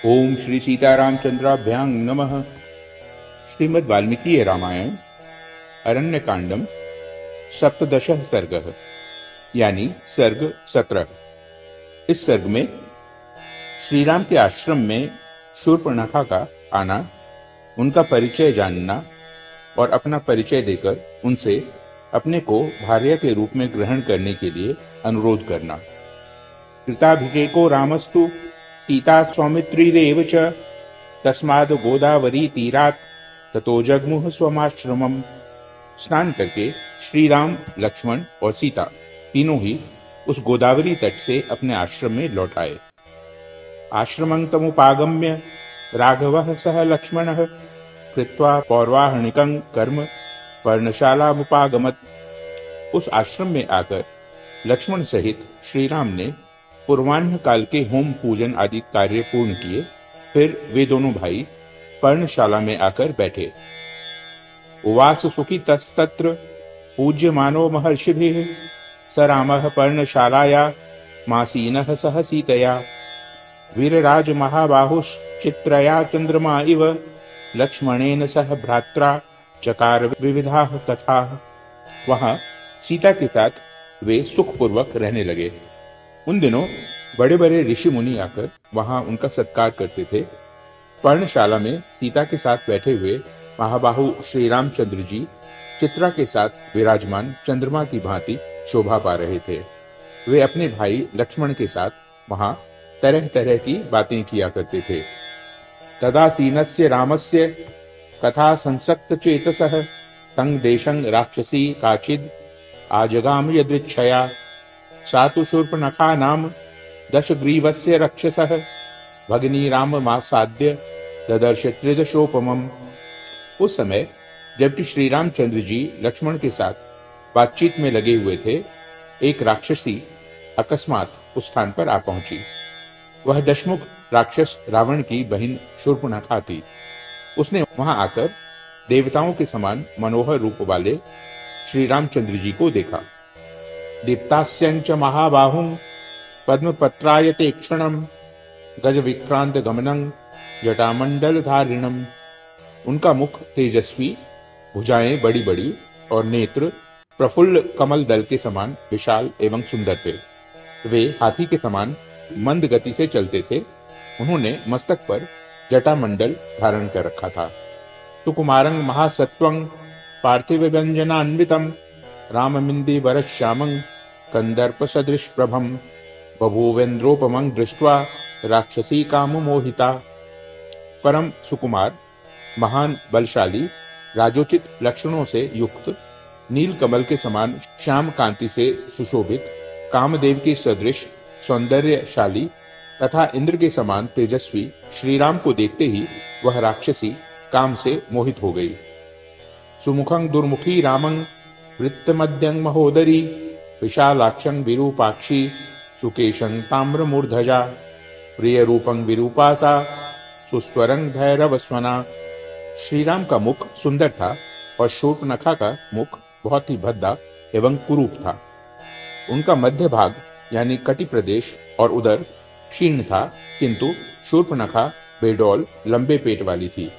ओम श्री सीतारामचंद्राभ्यां नमः। श्रीमद् वाल्मीकि रामायण अरण्यकांडम सप्तदशः सर्गः यानी सर्ग 17। इस सर्ग में श्री राम के आश्रम में शूर्पणखा का आना, उनका परिचय जानना और अपना परिचय देकर उनसे अपने को भार्या के रूप में ग्रहण करने के लिए अनुरोध करना। कृताभिषेको रामस्तु सीता सौमित्रीरेव च तस्माद् गोदावरी तीरात् ततो जगमुह स्वमाश्रमम्। स्नान करके श्री राम, लक्ष्मण और सीता तीनों ही उस गोदावरी तट से अपने आश्रम में लौट आए। आश्रमं तमुपागम्य राघवः सह लक्ष्मणः कृत्वा पौर्वाहनिकं कर्म पर्णशालामुपागमत्। उस आश्रम में आकर लक्ष्मण सहित श्री राम ने पूर्वाह्न काल के होम पूजन आदि कार्य पूर्ण किए। फिर वे दोनों भाई पर्णशाला में आकर बैठे। उवास सुखितस्तत्र पूज्यमानो महर्षिभिः स रामः पर्णशालाया मासीनः सह सीतया वीरराज महाबाहुश्चित्रया चंद्रमा इव लक्ष्मणेन सह भ्रात्रा चकार विविधाः कथाः। वहां सीता के साथ वे सुखपूर्वक रहने लगे। उन दिनों बड़े बड़े ऋषि मुनि आकर वहां उनका सत्कार करते थे। पर्णशाला में सीता के साथ बैठे हुए महाबाहु श्री रामचंद्र जी चित्रा के साथ विराजमान चंद्रमा की भांति शोभा पा रहे थे। वे अपने भाई लक्ष्मण के साथ वहां तरह तरह की बातें किया करते थे। तदासीनस्य रामस्य कथा संसक्त चेतसः तं देशं राक्षसी काचिद आजगाम यदृच्छया सा तु शूर्पणखा नाम दशग्रीवस्य रक्षसः भगिनी राम मासाद्य ददर्श त्रिदशोपमम्। उस समय जबकि श्री रामचंद्र जी लक्ष्मण के साथ बातचीत में लगे हुए थे, एक राक्षसी अकस्मात उस स्थान पर आ पहुंची। वह दशमुख राक्षस रावण की बहन शूर्पणखा थी। उसने वहां आकर देवताओं के समान मनोहर रूप वाले श्री रामचंद्र जी को देखा। दीप्तास्यंच महाबाहुं पद्मपत्रायते क्षणं गज विक्रांत गमनं जटामंडल धारिणम। उनका मुख तेजस्वी, भुजाएं बड़ी बड़ी और नेत्र प्रफुल्ल कमल दल के समान विशाल एवं सुंदर थे। वे हाथी के समान मंद गति से चलते थे। उन्होंने मस्तक पर जटामंडल धारण कर रखा था। सुकुमारं महासत्वं पार्थिव व्यंजनान्वितं राममिंदी वरश्यामं कंदर्प सदृश प्रभम बभूवेन्द्रोपमं दृष्ट्वा राक्षसी काम मोहिता। परम सुकुमार, महान बलशाली, राजोचित लक्षणों से युक्त, नील कमल के समान श्याम कांति से सुशोभित, कामदेव के सदृश सौंदर्यशाली तथा इंद्र के समान तेजस्वी श्री राम को देखते ही वह राक्षसी काम से मोहित हो गई। सुमुखं दुर्मुखी रामं वृत्तमध्यं महोदरी विशालाक्षं विरूपाक्षी सुकेशं ताम्रमूर्धजा प्रिय रूपं विरूपासा सुस्वरं भैरवस्वना। श्री राम का मुख सुंदर था और शूर्पणखा का मुख बहुत ही भद्दा एवं कुरूप था। उनका मध्य भाग यानी कटि प्रदेश और उदर क्षीण था, किंतु शूर्पणखा बेडौल लंबे पेट वाली थी।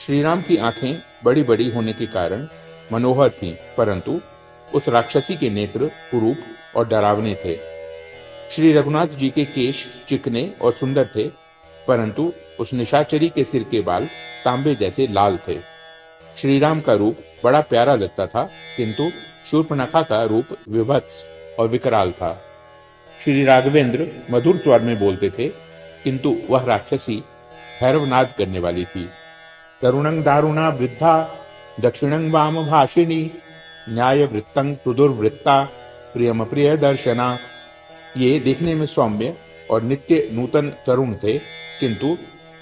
श्री राम की आंखें बड़ी बड़ी होने के कारण मनोहर थीं, परंतु उस राक्षसी के नेत्र कुरूप और डरावने थे। श्री रघुनाथ जी के केश चिकने और सुंदर थे, परंतु उस निशाचरी के सिर के बाल तांबे जैसे लाल थे। श्री राम का रूप बड़ा प्यारा लगता था, किंतु शूर्पणखा का रूप विभत्स और विकराल था। श्री राघवेंद्र मधुर स्वर में बोलते थे, किंतु वह राक्षसी भैरवनाद करने वाली थी। तरुणं दारुणा वृद्धा दक्षिणं वाम भाषिणी न्याय वृत्तं सुदुर्वृत्ता प्रियम प्रिय दर्शना। ये देखने में सौम्य और नित्य नूतन तरुण थे, किंतु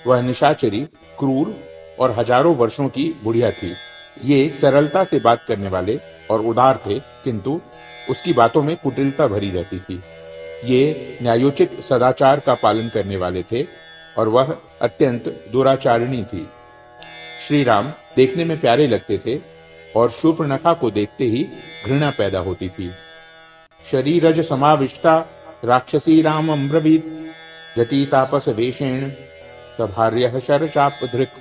वह निशाचरी, क्रूर और हजारों वर्षों की बुढ़िया थी। ये सरलता से बात करने वाले और उदार थे, किंतु उसकी बातों में कुटिलता भरी रहती थी। ये न्यायोचित सदाचार का पालन करने वाले थे और वह अत्यंत दुराचारिणी थी। श्री राम देखने में प्यारे लगते थे और शूर्पणखा को देखते ही घृणा पैदा होती थी। शरीरज समाविष्टा राक्षसी रामं ब्रवीत जटी तापस वेशेण सभार्यः शरचापधृक्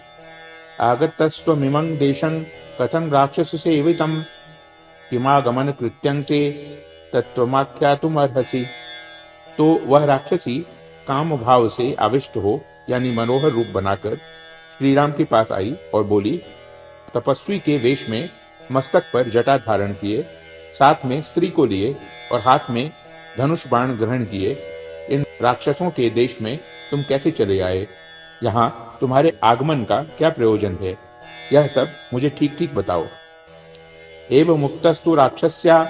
आगतस्त्वमिमं देशं कथं राक्षससेवितं किमागमन कृत्यं ते तत्त्वमाख्यातुमर्हसि। तो वह राक्षसी काम भाव से आविष्ट हो यानी मनोहर रूप बनाकर श्री राम के पास आई और बोली, तपस्वी के वेश में मस्तक पर जटा धारण किए, साथ में स्त्री को लिए और हाथ में धनुष बाण ग्रहण किए, इन राक्षसों के देश में तुम कैसे चले आए? यहाँ तुम्हारे आगमन का क्या प्रयोजन है? यह सब मुझे ठीक ठीक बताओ। एव मुक्तस्तु राक्षस्या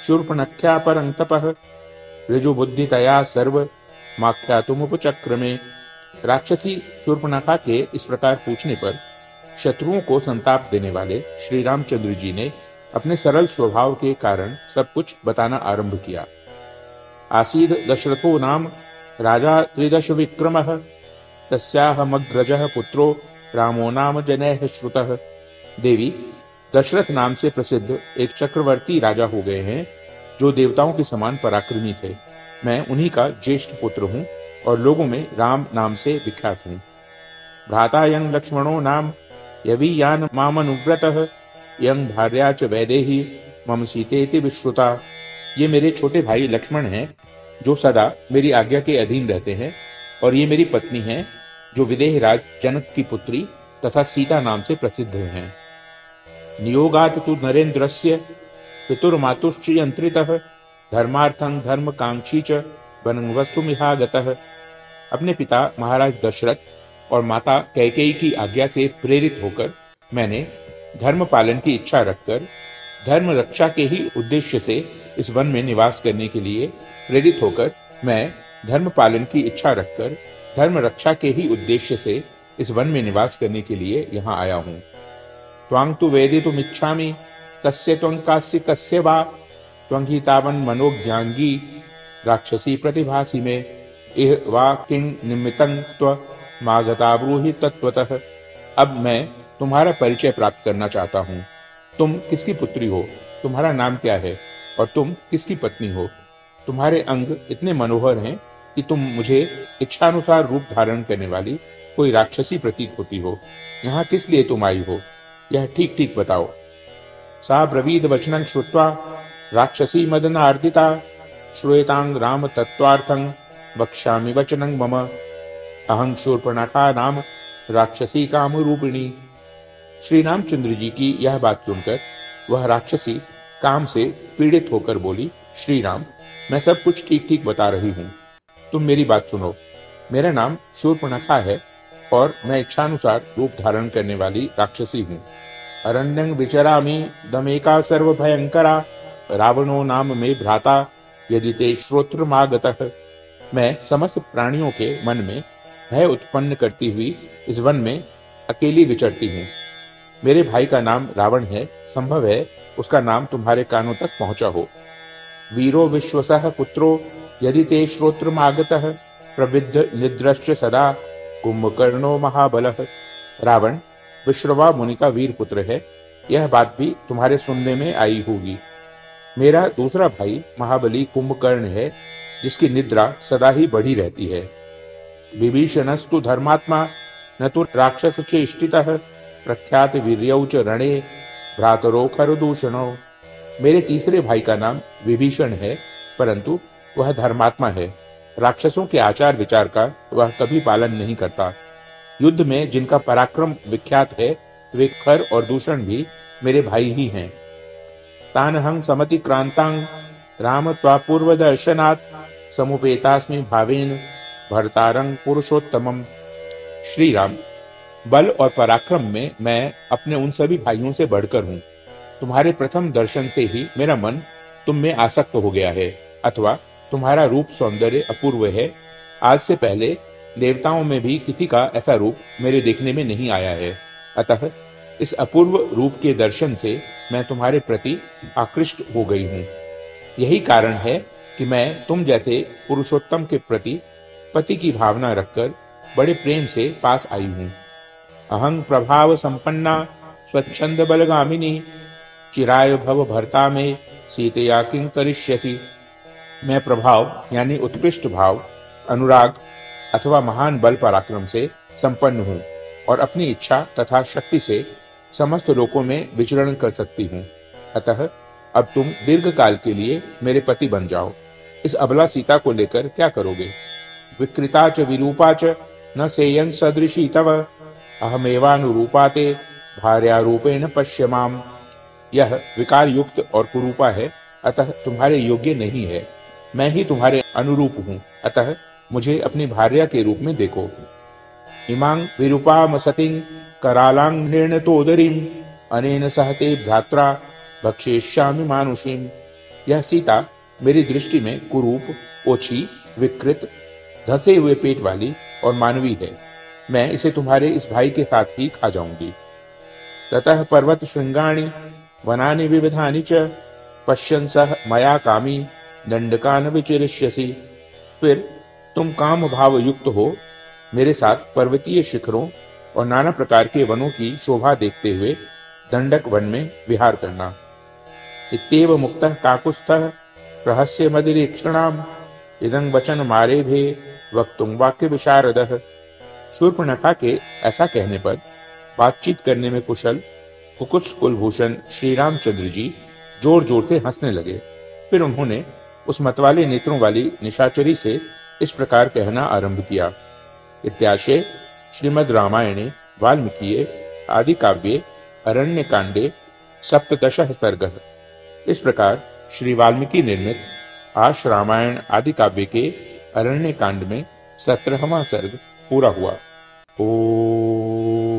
शूर्पणख्या परंतपः ऋजुबुद्धितया सर्व माख्यातुमुपचक्रमे। राक्षसी शूर्पणखा के इस प्रकार पूछने पर शत्रुओं को संताप देने वाले श्री रामचंद्र जी ने अपने सरल स्वभाव के कारण सब कुछ बताना आरंभ किया। आसीद दशरथो नाम राजा त्रिदश विक्रमः तस्याहमग्रजः पुत्रो रामो नाम जनैः श्रुतः। देवी, दशरथ नाम से प्रसिद्ध एक चक्रवर्ती राजा हो गए हैं जो देवताओं के समान पराक्रमी थे। मैं उन्हीं का ज्येष्ठ पुत्र हूँ और लोगों में राम नाम से विख्यात हूँ। भ्राता यं लक्ष्मणो नाम यवीयान मामनुव्रतः यं भार्या च वैदेही मम सीतेति विश्रुता। ये मेरे छोटे भाई लक्ष्मण हैं जो सदा मेरी आज्ञा के अधीन रहते हैं, और ये मेरी पत्नी है जो विदेह राज जनक की पुत्री तथा सीता नाम से प्रसिद्ध हैं। नियोगात तु नरेन्द्रस्य पितुर्मातुश्च यंत्रितः धर्मार्थं धर्मकांक्षी च वनवस्तुमिहागतः। अपने पिता महाराज दशरथ और माता कैकेयी की आज्ञा से प्रेरित होकर मैंने धर्म पालन की इच्छा रखकर धर्म रक्षा के ही उद्देश्य से इस वन में निवास करने के लिए प्रेरित होकर मैं धर्म पालन की इच्छा रखकर धर्म रक्षा के ही उद्देश्य से इस वन में निवास करने के लिए यहाँ आया हूँ। त्वां तु वेदितुमिच्छामि कस्य त्वं कास्य कस्य वा त्वं हि तावन् मनोज्ञांगी राक्षसी प्रतिभासी में इह वा किं निमित्तं त्वमागता ब्रूहि तत्त्वतः। अब मैं तुम्हारा परिचय प्राप्त करना चाहता हूँ। तुम किसकी पुत्री हो? तुम्हारा नाम क्या है? और तुम किसकी पत्नी हो? तुम्हारे अंग इतने मनोहर हैं कि तुम मुझे इच्छानुसार रूप धारण करने वाली कोई राक्षसी प्रतीत होती हो। यहाँ किस लिए तुम आई हो? यह ठीक ठीक बताओ। सा ब्रवीद वचनं श्रुत्वा राक्षसी मदनार्दिता श्रूयतां राम तत्त्वार्थं वक्ष्यामि वचनं मम अहं शूर्पणखा नाम राक्षसी कामरूपिणी। श्री रामचंद्र जी की यह बात सुनकर वह राक्षसी काम से पीड़ित होकर बोली, श्री राम, मैं सब कुछ ठीक ठीक बता रही हूँ, तुम मेरी बात सुनो। मेरा नाम शूर्पणखा है और मैं इच्छानुसार रूप धारण करने वाली राक्षसी हूँ। अरण्यं विचरामि दमेका सर्वभयंकरा रावणो नाम में भ्राता यदि ते श्रोत्रमागतः। मैं समस्त प्राणियों के मन में भय उत्पन्न करती हुई इस वन में अकेली विचरती हूँ। मेरे भाई का नाम रावण है, संभव है उसका नाम तुम्हारे कानों तक पहुंचा हो। वीरो विश्वसः पुत्रो यदि ते श्रोत्रमागतः प्रविद्ध निद्रश्च सदा कुंभकर्णो महाबलः। रावण विश्रवा मुनि का वीर पुत्र है, यह बात भी तुम्हारे सुनने में आई होगी। मेरा दूसरा भाई महाबली कुंभकर्ण है जिसकी निद्रा सदा ही बढ़ी रहती है। विभीषणस्तु धर्मात्मा न तो राक्षस चेष्टितः प्रख्यात वीर्यौ च रणे भ्रातरो खरदूषणो। मेरे तीसरे भाई का नाम विभीषण है, परंतु वह धर्मात्मा है। राक्षसों के आचार विचार का वह कभी पालन नहीं करता। युद्ध में जिनका पराक्रम विख्यात है वे खर और दूषण भी मेरे भाई ही हैं। तानहं समतिक्रांतां राम त्वापूर्व दर्शनात् समुपेतास्मि भावेन भर्तारं पुरुषोत्तमम्। श्री राम, बल और पराक्रम में मैं अपने उन सभी भाइयों से बढ़कर हूँ। तुम्हारे प्रथम दर्शन से ही मेरा मन तुम में आसक्त हो गया है, अथवा तुम्हारा रूप सौंदर्य अपूर्व है। आज से पहले देवताओं में भी किसी का ऐसा रूप मेरे देखने में नहीं आया है। अतः इस अपूर्व रूप के दर्शन से मैं तुम्हारे प्रति आकृष्ट हो गई हूँ। यही कारण है कि मैं तुम जैसे पुरुषोत्तम के प्रति पति की भावना रखकर बड़े प्रेम से पास आई हूँ। अहं प्रभाव संपन्ना स्वच्छंद बलगामिनी चिराय भव भर्ता में सीतया किं करिष्यसि। मैं प्रभाव यानी उत्कृष्ट भाव, अनुराग अथवा महान बल पराक्रम से संपन्न हूँ और अपनी इच्छा तथा शक्ति से समस्त लोकों में विचरण कर सकती हूँ। अतः अब तुम दीर्घ काल के लिए मेरे पति बन जाओ। इस अबला सीता को लेकर क्या करोगे? विकृता च विरूपा च न सेयं सदृशी तव अहमेवानुरूपा ते भार्यारूपेण पश्य माम। यह विकार युक्त और कुरूपा है, अतः तुम्हारे योग्य नहीं है। मैं ही तुम्हारे अनुरूप हूँ, अतः मुझे अपनी भार्या के रूप में देखो। इमां विरूपाम सतिं करालांघ्रेण तोदरीं अनेन सहते भ्रात्रा भक्षेष्यामि मानुषीम। यह सीता मेरी दृष्टि में कुरूप, ओछी, विकृत, धंसे हुए पेट वाली और मानवी है। मैं इसे तुम्हारे इस भाई के साथ ही खा जाऊंगी। ततः पर्वत श्रृंगाणि वनानि विविधानि च पश्यन् सह मया कामी दंडकान विचिरिष्यसि। फिर तुम काम भाव युक्त हो मेरे साथ पर्वतीय शिखरों और नाना प्रकार के वनों की शोभा देखते हुए दंडक वन में विहार करना। इत्येव मुक्तः काकुत्स्थः रहस्य मदिरीक्षणाम् इदं वचन मारेभे वक्तुं वाक्य विशारदः। शूर्पणखा के ऐसा कहने पर बातचीत करने में कुशल कुकुत्स कुलभूषण श्री रामचंद्र जी जोर जोर से हंसने लगे। फिर उन्होंने उस मतवाले नेत्रों वाली निशाचरी से इस प्रकार कहना आरंभ किया। इत्याशय श्रीमद् रामायणे वाल्मीकिये आदि काव्ये अरण्य कांडे सप्तदशः सर्गः। इस प्रकार श्री वाल्मीकि निर्मित आश रामायण आदि काव्य के अरण्य कांड में 17वां सर्ग पूरा हुआ। ओम।